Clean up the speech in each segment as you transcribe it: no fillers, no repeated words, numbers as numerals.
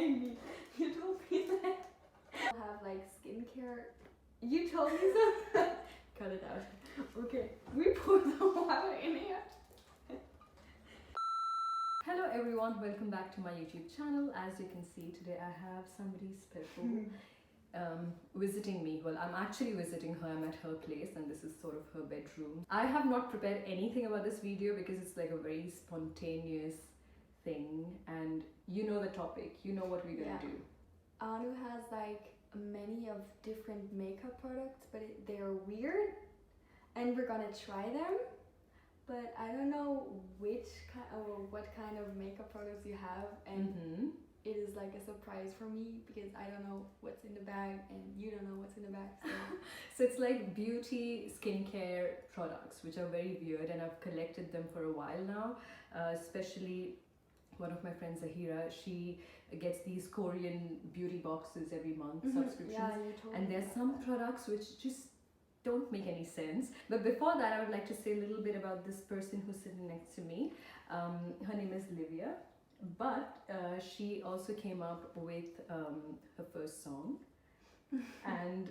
me. You told me that. I have like skincare. You told me so. Cut it out. Okay, we pour the water in here. Hello everyone, welcome back to my YouTube channel. As you can see, today I have somebody special visiting me. Well, I'm actually visiting her. I'm at her place and this is sort of her bedroom. I have not prepared anything about this video because it's like a very spontaneous thing and you know the topic, you know what we're gonna do. Anu has like many of different makeup products, but they're weird and we're gonna try them. But I don't know what kind of makeup products you have, and it is like a surprise for me because I don't know what's in the bag and you don't know what's in the bag. So it's like beauty skincare products which are very weird and I've collected them for a while now, especially one of my friends, Zahira, she gets these Korean beauty boxes every month, subscriptions, Yeah, you told me and there's some products which just don't make any sense. But before that, I would like to say a little bit about this person who's sitting next to me. Her name is Livia, but she also came up with her first song, and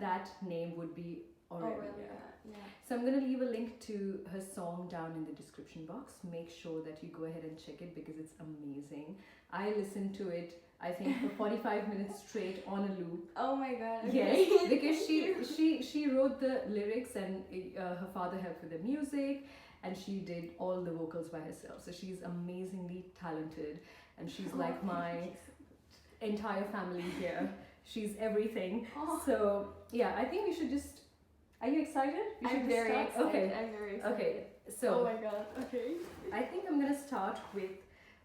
that name would be Aurelya. So I'm going to leave a link to her song down in the description box. Make sure that you go ahead and check it because it's amazing. I listened to it, I think, for 45 minutes straight on a loop. Oh my god. Okay. Yes, because she wrote the lyrics and her father helped with the music and she did all the vocals by herself. So she's amazingly talented and she's like my entire family here. She's everything. So yeah, I think we should just... Are you excited? I'm very excited. Okay. I'm very excited. Okay. So oh my god. Okay. I think I'm gonna start with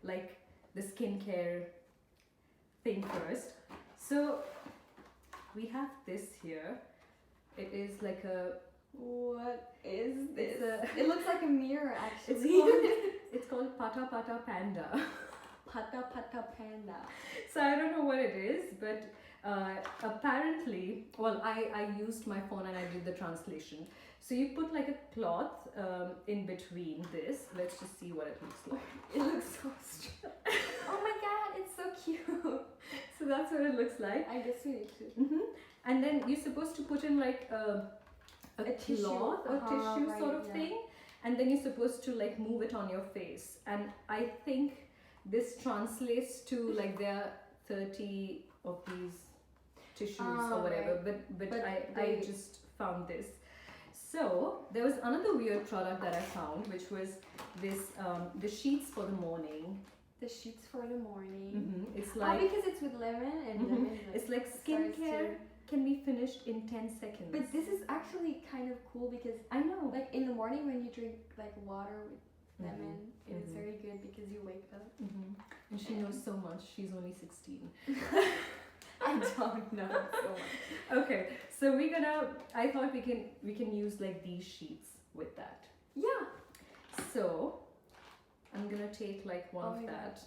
like the skincare thing first. So we have this here. It is like a... What is this? It looks like a mirror actually. It's called Pata Pata Panda. Pata Pata Panda. So I don't know what it is, but apparently, well, I used my phone and I did the translation. So you put like a cloth in between this. Let's just see what it looks like. It looks so strange. Oh my god, it's so cute. So that's what it looks like. I guess we need to. And then you're supposed to put in like a tissue. cloth or tissue right, sort of thing. And then you're supposed to like move it on your face. And I think this translates to like there are 30 of these tissues or whatever. Right. But I just found this. So there was another weird product that I found, which was this the sheets for the morning. The sheets for the morning. It's like because it's with lemon and lemon. It's like skincare can be finished in 10 seconds. But this is actually kind of cool because I know, like in the morning when you drink like water with lemon, it is very good because you wake up. And she knows so much. She's only 16. I don't know so much. Okay, so I thought we can use like these sheets with that. Yeah. So I'm gonna take like one of that.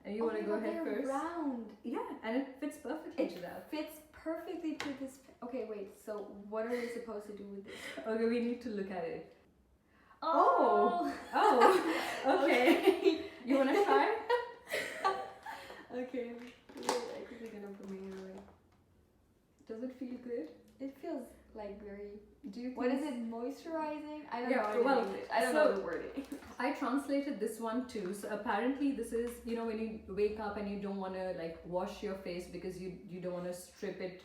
And you wanna go ahead they're first? Round. Yeah, and it fits perfectly to that. Fits perfectly to this. Okay, wait. So what are we supposed to do with this? Okay, we need to look at it. Oh. Okay. You wanna try? Okay. Wait, I quickly gonna put my hair away. Does it feel good? It feels like very... Do you think... What is it? Moisturizing? I don't know. Well, I don't know the wording. I translated this one too. So apparently this is, you know, when you wake up and you don't want to like wash your face because you don't want to strip it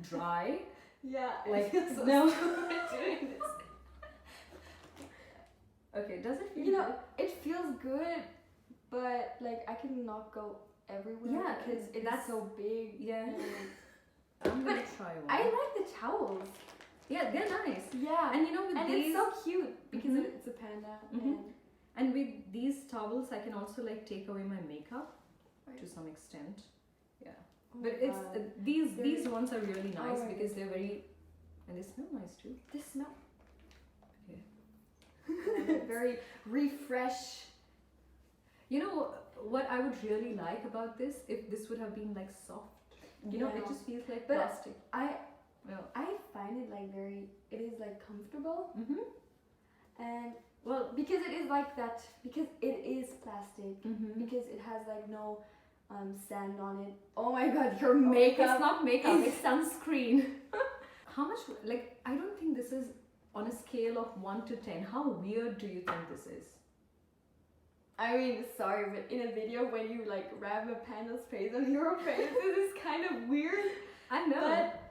dry. Yeah. Like so no. doing this. Okay, does it feel good? good? It feels good, but like I cannot go everywhere because it's so big. Yeah. I'm gonna try one. I like the towels. Yeah, they're nice. Yeah. And you know with these... it's so cute because it's a panda. And with these towels I can also like take away my makeup to some extent. Yeah. But it's these ones are really nice because they're very... And they smell nice too. They smell... Okay. Very refresh. You know what I would really like about this? If this would have been like soft. You know, it just feels like plastic. I find it like it is like comfortable. And well, because it is like that, because it is plastic, Mm-hmm. because it has like no sand on it. Oh my god, your makeup. It's not makeup, it's sunscreen. How much, like, I don't think this is on a scale of 1 to 10. How weird do you think this is? I mean, sorry, but in a video when you like rub a panda's face on your face, this is kind of weird. I know. But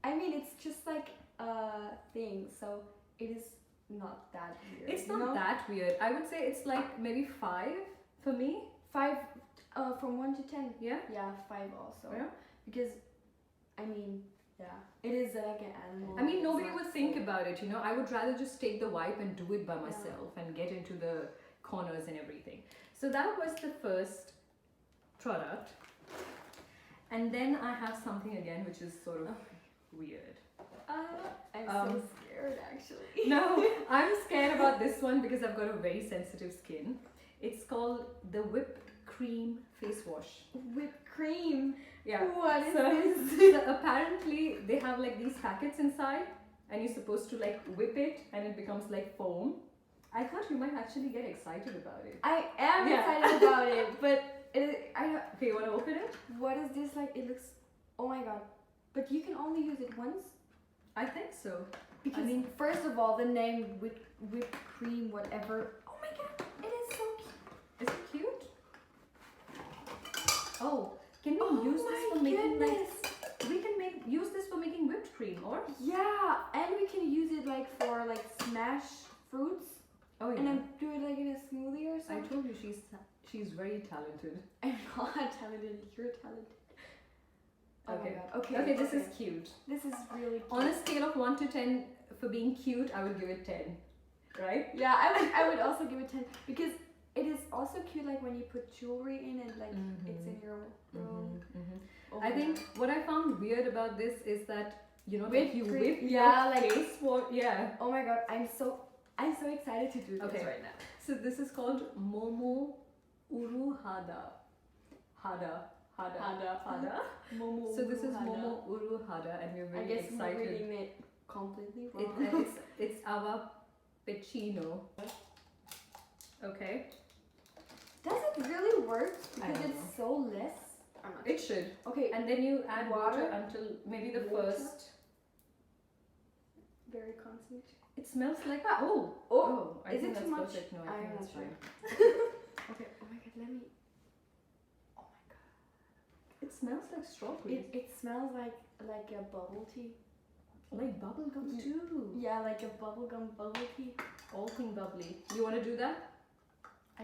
I mean, it's just like a thing, so it is not that weird. It's not that weird. I would say it's like maybe 5 for me. 5 from 1 to 10. Yeah? Yeah, 5 also. Yeah? Because, I mean, yeah, it is like an animal. I mean, nobody It's would not think so- about it, you know. I would rather just take the wipe and do it by myself and get into the corners and everything. So that was the first product. And then I have something again which is sort of weird. I'm so scared actually. No, I'm scared about this one because I've got a very sensitive skin. It's called the whipped cream face wash. Whipped cream. Yeah. What is So, this? so apparently they have like these packets inside and you're supposed to like whip it and it becomes like foam. I thought you might actually get excited about it. I am Yeah. excited about it, but I don't. Okay, you want to open it? What is this like? It looks. Oh my god! But you can only use it once. I think so. Because first of all, the name whipped cream, whatever. Oh my god! It is so cute. Is it cute? Oh, can we Oh use this my for making goodness. like we can use this for making whipped cream or? Yeah, and we can use it like for like smash fruits, Oh yeah. and then do it like in a smoothie or I something. told you she's very talented. I'm not talented. You're talented. Oh Okay. my god. Okay. Okay, this is cute. This is really cute. On a scale of 1 to 10 for being cute, I would give it 10. Right? Yeah, I would also give it 10 because it is also cute like when you put jewelry in and like it's in your room. Oh I my think God. what I found weird about this is that you know Whipped that you cream, whip yeah, your like- face. Yeah. Oh my god, I'm so excited to do this Okay. right now. So this is called Momo Uru Hada. Hada. Momo. So this is Hada. Momo Uru Hada, and we're I very guess we're excited. reading it completely It, wrong. it's our pecino. Okay. Does it really work? I Because don't it's so less. I'm not It should. okay. And then you add water Water? until maybe the Water? first. Very concentrated. It smells like oh I is think it that's too much? perfect. No, I I'm think not that's sure. fine. Okay. Oh my god, let me. Oh my god. It smells like strawberries. It smells like a bubble tea. Like bubble gum Ye- too. Yeah, like a bubblegum bubble tea. All thing bubbly. You want to do that?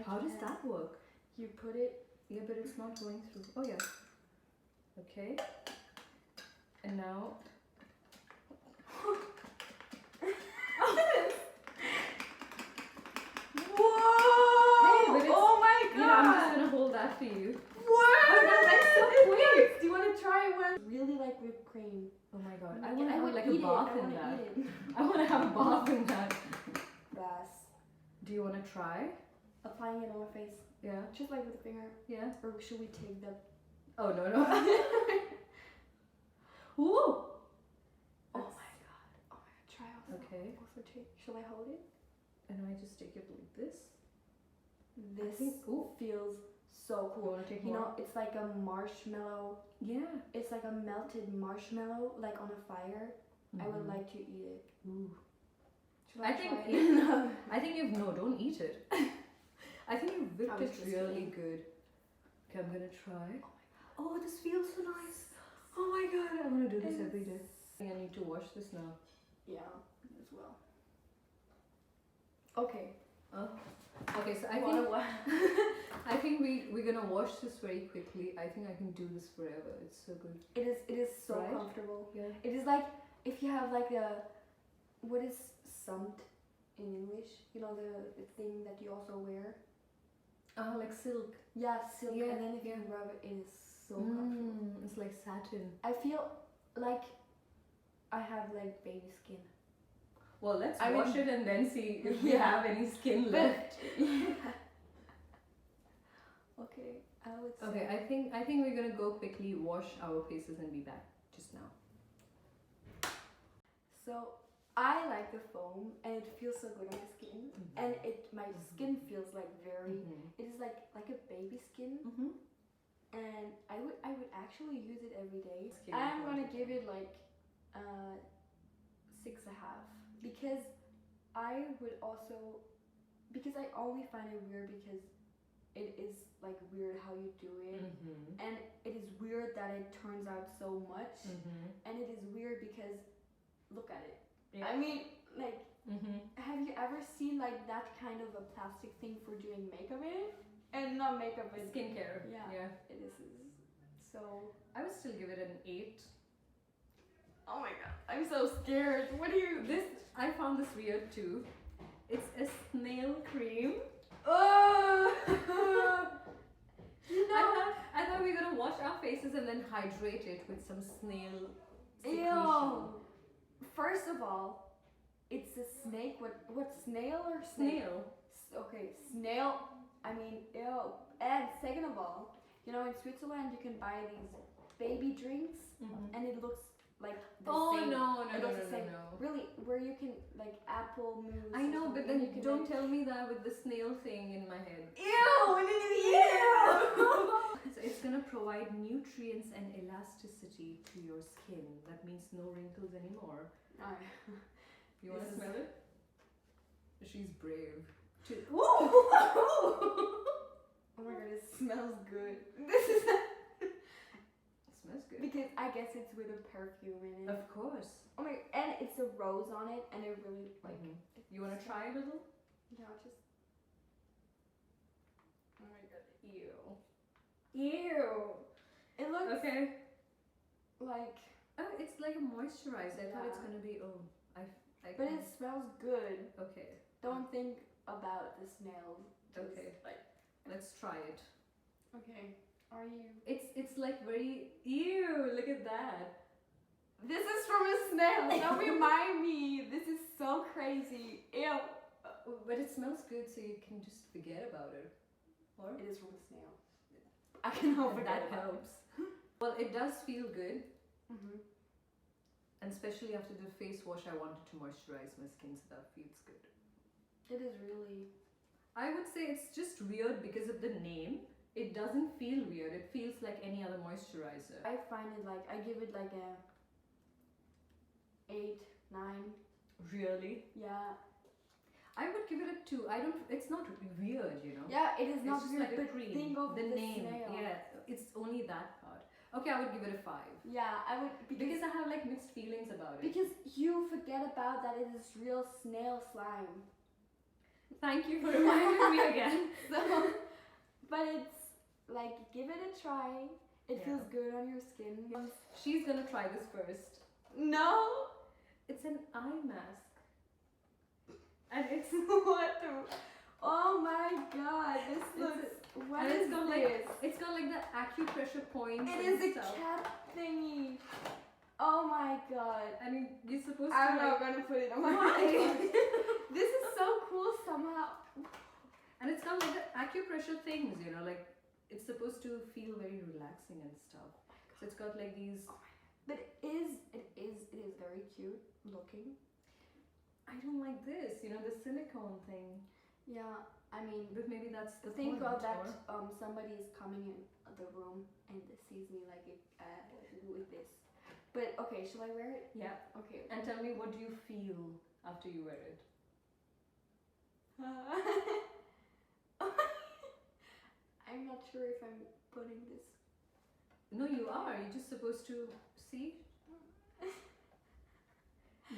How does can. that work? You put it. Yeah, but it's not going through. Oh yeah. Okay. And now. Whoa! Hey, but it's- Oh my You know, I'm just god! gonna hold that for you. What? Oh, that went so It quick. works. Do you want to try one? Really like whipped cream. Oh my god. I Yeah, want to have would like a eat it. bath I in wanna that. eat it. I want to have a bath in that. Bass. Do you want to try? Applying it on my face. Yeah. Just like with a finger. Yeah. Or should we take the. Oh no no. Ooh. Oh my god. Oh my god. Try also. Okay. Also take. Shall I hold it? And I just take it like this. This Ooh. feels so You cool. want to take You more? know, it's like a marshmallow. Yeah. It's like a melted marshmallow, like on a fire. I would Mhm. like to eat it. Ooh. Should I try think it? No. I think you've no, don't eat it. I think you I whipped was it just really kidding. good. Okay, I'm gonna try. Oh Oh, this feels so nice. Oh my god, I'm gonna do this It's- every day. I think I need to wash this now. Yeah, as well. Okay. Oh. Okay, so What? I think we're gonna wash this very quickly. I think I can do this forever. It's so good. It is so Right? comfortable. Yeah. It is like if you have like a what is sumped in English? You know the thing that you also wear. Like silk. Yeah, silk. Yeah, And then if yeah. you rub it, it is so comfortable. It's like satin. I feel like I have like baby skin. Well, let's I wash mean- it and then see if we Yeah. have any skin But left. okay, I would say. Okay, I think we're gonna go quickly wash our faces and be back just now. So I like the foam and it feels so good on my skin. Mhm. And my skin feels like very. Mhm. It is like a baby skin. Mhm. and I would actually use it every day. Skin I'm gonna quality. give it like 6.5 because I would also because I only find it weird because it is like weird how you do it, and it is weird that it turns out so much, and it is weird because look at it. Yeah. I mean, like, have you ever seen like that kind of a plastic thing for doing makeup in? And not makeup, but Skincare. Yeah. It is so. I would still give it an 8. Oh my god, I'm so scared. What do you? I found this weird too. It's a snail cream. Oh. You I know. thought we were gonna wash our faces and then hydrate it with some snail secretion. Ew. First of all, it's a snake. What snail or snake? Snail. Okay, snail. I mean, ew. And second of all, you know, in Switzerland you can buy these baby drinks, and it looks like the same. No, It looks the same. Really, where you can like apple mousse. I know, but and then you can don't like, tell me that with the snail thing in my head. Ew! So it's gonna provide nutrients and elasticity to your skin. That means no wrinkles anymore. You wanna smell it? She's brave. Oh my god, it smells good. This is It smells good. because I guess it's with a perfume in it. Of course. Oh my, and it's a rose on it, and it really like. You wanna try a little? Yeah, just. Oh my god, ew. Ew. It looks Okay. like. Oh, it's like a moisturizer. I thought it's Yeah. gonna be. But it smells good. Okay. Don't think about the snails. Just, Okay. Like. Let's try it. Okay. Are you? It's like very ew. Look at that. This is from a snail. Don't remind me. This is so crazy. Ew. But it smells good, so you can just forget about it. Or It is from a snail. I can hope that helps. Well, it does feel good, and especially after the face wash, I wanted to moisturize my skin, so that feels good. It is really. I would say it's just weird because of the name. It doesn't feel weird. It feels like any other moisturizer. I find it like I give it like a 8, 9. Really? Yeah. I would give it a 2. It's not weird, you know. Yeah, it is It's not just weird, like a but cream. think of the name. snail. Yeah, it's only that part. Okay, I would give it a 5. Yeah, I would Because I have like mixed feelings about it. because you forget about that it is real snail slime. Thank you for reminding me again. So, but it's like give it a try. It Yeah. feels good on your skin. She's gonna try this first. No. It's an eye mask. And it's What the? Oh my god! This looks. What and is it's got this? like it's got like the acupressure points. It and is a stuff. cat thingy. Oh my god. I mean, you're supposed I'm to. not gonna put it on my Why? head. This is so cool somehow. And it's got like the acupressure things, you know, like it's supposed to feel very relaxing and stuff. So it's got like these. But it is very cute looking. I don't like this, you know, the silicone thing. Yeah, I mean, But maybe that's the think point. of that or- somebody is coming in the room and sees me like with this. But okay, shall I wear it? Yeah. Okay. And tell me, what do you feel after you wear it? I'm not sure if I'm putting this. No, you are. You're just supposed to see.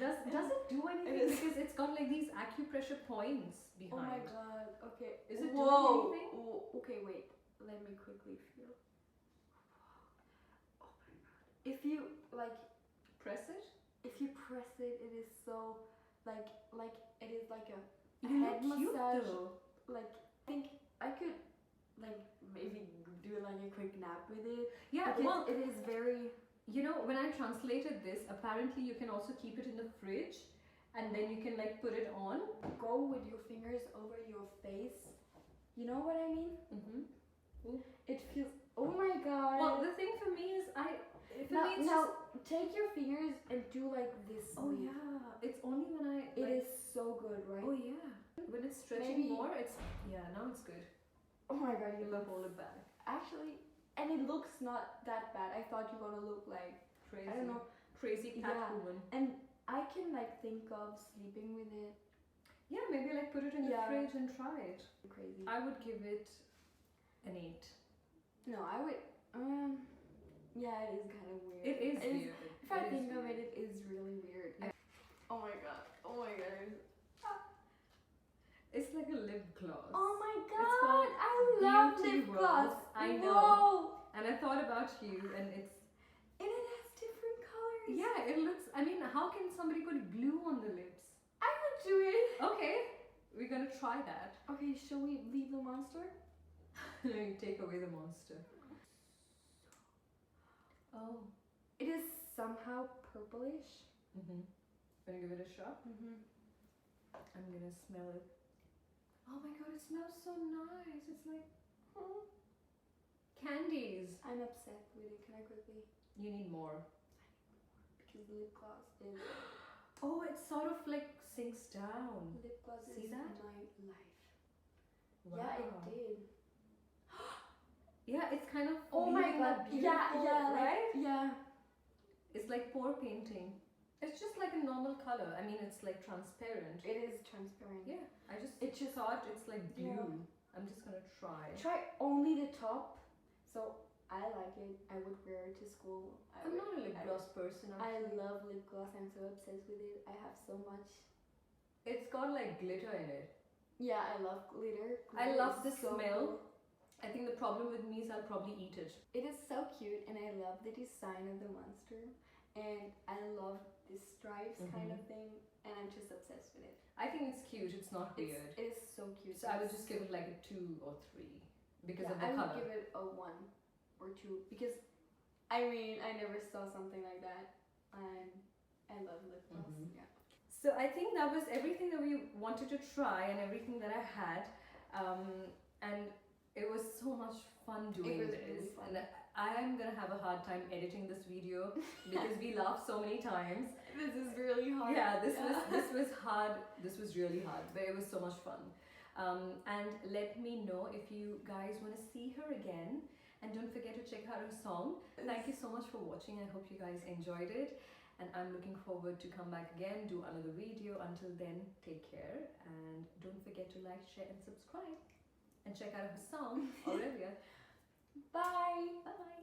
Does it do anything? It is. Because it's got like these acupressure points Oh my behind. god. Okay. Is it doing Whoa. anything? Oh, okay, wait. Let me quickly feel. Oh my god. If you like, Press it. if you press it, it is so like it is like a You head look cute massage. though. Like think I could like maybe do like a quick nap with it. Yeah. Because Well, it is very. you know, when I translated this, apparently you can also keep it in the fridge, and then you can like put it on. Go with your fingers over your face. You know what I mean? Mm-hmm. It feels. Oh my god. Well, the thing for me is now take your fingers and do like this. Oh move. yeah, it's only when I. It like, is so good, right? Oh yeah. When it's stretching Maybe- more, it's now it's good. Oh my god, you You look. hold it back. Actually, and it looks not that bad. I thought you were gonna look like Crazy. I don't know, Crazy cat Yeah. woman. and I can like think of sleeping with it. Yeah, maybe like put it in the Yeah. fridge and try it. Crazy. I would give it an 8. No, I would. Yeah, it is kind of weird. It is It's- weird. If I It is think of weird. it, it is really weird. Yeah. Oh my god. Oh my god. It's like a lip gloss. Oh my It's called god. I love Beauty lip World. gloss. I know. Whoa. And I thought about you, and it's And it has different colors. yeah. It looks. I mean, how can somebody put glue on the lips? I would do it. Okay, we're gonna try that. Okay, shall we leave the monster? You take away the monster. Oh. It is somehow purplish. Gonna give it a shot. I'm gonna smell it. Oh my god, it smells so nice. It's like candies. I'm upset with it. Can I quickly? You need more. Because lip gloss is Oh, it sort of like sinks down. lip gloss See is that? my life. Wow. Yeah, it did. Yeah, it's kind of. Oh my leaving that god. Yeah, beautiful, yeah, right? like, yeah. It's like pour painting. It's just like a normal color. I mean, it's like transparent. It is transparent. Yeah, I just It just- thought it's like glue. Yeah. I'm just gonna try. Try only the top. So I like it. I would wear it to school. I'm not a lip I- gloss person. I Actually. love lip gloss. I'm so obsessed with it. I have so much. It's got like glitter in it. Yeah, I love glitter. I Glitter love is the so smell. cool. I think the problem with me is I'll probably eat it. It is so cute, and I love the design of the monster, and I love the stripes kind of thing, and I'm just obsessed with it. I think it's cute. It's not weird. It is so cute. So I would just give it like a 2 or 3 because of the I color. would give it a 1 or 2 because, I mean, I never saw something like that, and I love lip gloss. Yeah. So I think that was everything that we wanted to try and everything that I had, and it was so much fun doing was this. really fun. And I am gonna have a hard time editing this video because we laughed so many times. This is really hard. Yeah, this was hard. This was really hard, but it was so much fun. And let me know if you guys want to see her again. And don't forget to check out her song. Thank you so much for watching. I hope you guys enjoyed it. And I'm looking forward to come back again, do another video. Until then, take care. And don't forget to like, share and subscribe. And check out her song, Aurelya. Bye. Bye.